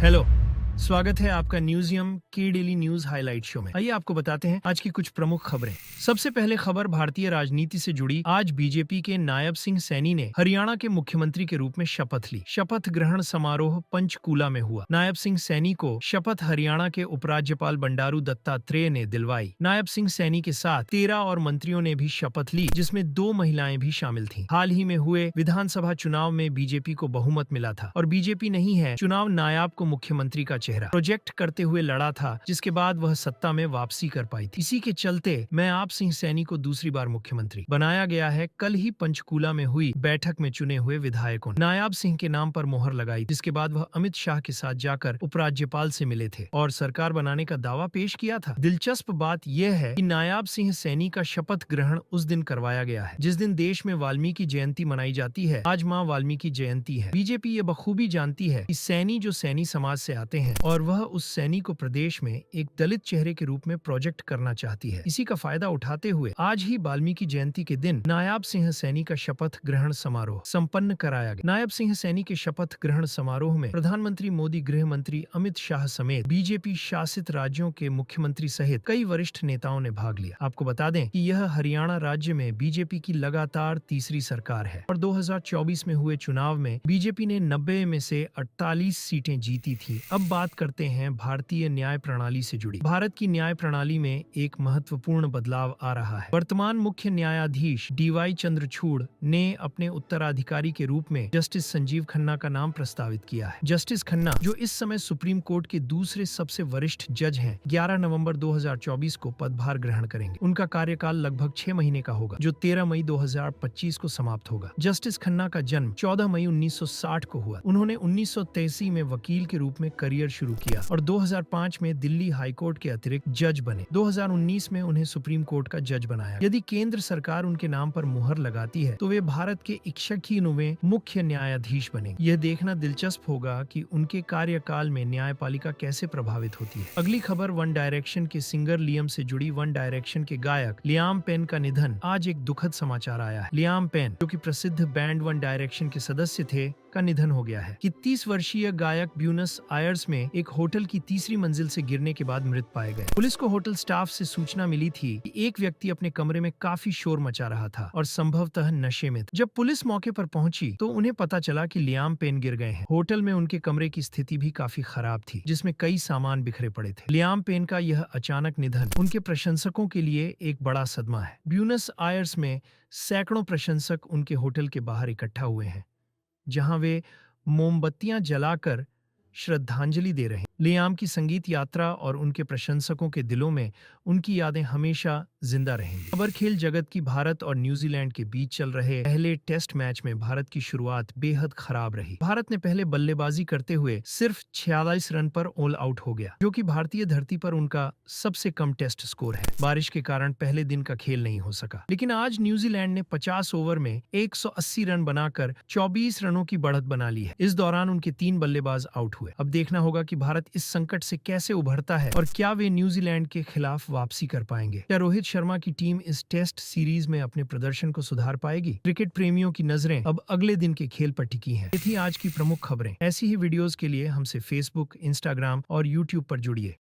Hello, स्वागत है आपका न्यूजियम के डेली न्यूज हाईलाइट शो में। आइए आपको बताते हैं आज की कुछ प्रमुख खबरें। सबसे पहले खबर भारतीय राजनीति से जुड़ी। आज बीजेपी के नायब सिंह सैनी ने हरियाणा के मुख्यमंत्री के रूप में शपथ ली। शपथ ग्रहण समारोह पंचकूला में हुआ। नायब सिंह सैनी को शपथ हरियाणा के उपराज्यपाल बंडारू दत्तात्रेय ने दिलवाई। नायब सिंह सैनी के साथ 13 और मंत्रियों ने भी शपथ ली, जिसमें 2 महिलाएं भी शामिल थीं। हाल ही में हुए विधानसभा चुनाव में बीजेपी को बहुमत मिला था और बीजेपी नहीं है चुनाव नायब को मुख्यमंत्री का चेहरा प्रोजेक्ट करते हुए लड़ा था, जिसके बाद वह सत्ता में वापसी कर पाई थी। इसी के चलते नायब सिंह सैनी को दूसरी बार मुख्यमंत्री बनाया गया है। कल ही पंचकूला में हुई बैठक में चुने हुए विधायकों ने नायब सिंह के नाम पर मोहर लगाई, जिसके बाद वह अमित शाह के साथ जाकर उपराज्यपाल से मिले थे और सरकार बनाने का दावा पेश किया था। दिलचस्प बात यह है कि नायब सिंह सैनी का शपथ ग्रहण उस दिन करवाया गया है जिस दिन देश में वाल्मीकि जयंती मनाई जाती है। आज मां वाल्मीकि जयंती है। बीजेपी ये बखूबी जानती है कि सैनी जो सैनी समाज से आते हैं और वह उस सैनी को प्रदेश में एक दलित चेहरे के रूप में प्रोजेक्ट करना चाहती है। इसी का फायदा उठाते हुए आज ही वाल्मीकि जयंती के दिन नायब सिंह सैनी का शपथ ग्रहण समारोह संपन्न कराया गया। नायब सिंह सैनी के शपथ ग्रहण समारोह में प्रधानमंत्री मोदी, गृह मंत्री अमित शाह समेत बीजेपी शासित राज्यों के मुख्यमंत्री सहित कई वरिष्ठ नेताओं ने भाग लिया। आपको बता दें कि यह हरियाणा राज्य में बीजेपी की लगातार तीसरी सरकार है और 2024 में हुए चुनाव में बीजेपी ने 90 में से 48 सीटें जीती थी। अब बात करते हैं भारतीय न्याय प्रणाली से जुड़ी। भारत की न्याय प्रणाली में एक महत्वपूर्ण बदलाव आ रहा है। वर्तमान मुख्य न्यायाधीश DY चंद्रचूड़ ने अपने उत्तराधिकारी के रूप में जस्टिस संजीव खन्ना का नाम प्रस्तावित किया है। जस्टिस खन्ना, जो इस समय सुप्रीम कोर्ट के दूसरे सबसे वरिष्ठ जज हैं, 11 नवंबर 2024 को पदभार ग्रहण करेंगे। उनका कार्यकाल लगभग 6 महीने का होगा, जो 13 मई 2025 को समाप्त होगा। जस्टिस खन्ना का जन्म 14 मई 1960 को हुआ। उन्होंने 1983 में वकील के रूप में करियर शुरू किया और 2005 में दिल्ली हाईकोर्ट के अतिरिक्त जज बने। 2019 में उन्हें सुप्रीम कोर्ट का जज बनाया। यदि केंद्र सरकार उनके नाम पर मुहर लगाती है तो वे भारत के 61वें मुख्य न्यायाधीश बनेंगे। यह देखना दिलचस्प होगा कि उनके कार्यकाल में न्यायपालिका कैसे प्रभावित होती है। अगली खबर वन डायरेक्शन के सिंगर लियम से जुड़ी। वन डायरेक्शन के गायक लियाम पेन का निधन। आज एक दुखद समाचार आया है। लियाम पेन, जो कि प्रसिद्ध बैंड वन डायरेक्शन के सदस्य थे, का निधन हो गया है। 30 वर्षीय गायक ब्यूनस आयर्स में एक होटल की तीसरी मंजिल से गिरने के बाद मृत पाए गए। पुलिस को होटल स्टाफ से सूचना मिली थी कि एक व्यक्ति अपने कमरे में काफी शोर मचा रहा था और संभवतः नशे में था। जब पुलिस मौके पर पहुंची तो उन्हें पता चला कि लियाम पेन गिर गए हैं। होटल में उनके कमरे की स्थिति भी काफी खराब थी, जिसमें कई सामान बिखरे पड़े थे। लियाम पेन का यह अचानक निधन उनके प्रशंसकों के लिए एक बड़ा सदमा है। ब्यूनस आयर्स में सैकड़ों प्रशंसक उनके होटल के बाहर इकट्ठा हुए हैं, जहां वे मोमबत्तियां जलाकर श्रद्धांजलि दे रहे हैं। लियाम की संगीत यात्रा और उनके प्रशंसकों के दिलों में उनकी यादें हमेशा जिंदा रहेंगी। खबर खेल जगत की। भारत और न्यूजीलैंड के बीच चल रहे पहले टेस्ट मैच में भारत की शुरुआत बेहद खराब रही। भारत ने पहले बल्लेबाजी करते हुए सिर्फ 46 रन पर ऑल आउट हो गया, जो कि भारतीय धरती पर उनका सबसे कम टेस्ट स्कोर है। बारिश के कारण पहले दिन का खेल नहीं हो सका, लेकिन आज न्यूजीलैंड ने 50 ओवर में 180 रन बनाकर 24 रनों की बढ़त बना ली है। इस दौरान उनके 3 बल्लेबाज आउट हुए। अब देखना होगा कि भारत इस संकट से कैसे उभरता है और क्या वे न्यूजीलैंड के खिलाफ वापसी कर पाएंगे। क्या रोहित शर्मा की टीम इस टेस्ट सीरीज में अपने प्रदर्शन को सुधार पाएगी? क्रिकेट प्रेमियों की नजरें अब अगले दिन के खेल पर टिकी हैं। ये थी आज की प्रमुख खबरें। ऐसी ही वीडियोस के लिए हमसे फेसबुक, इंस्टाग्राम और यूट्यूब पर जुड़िए।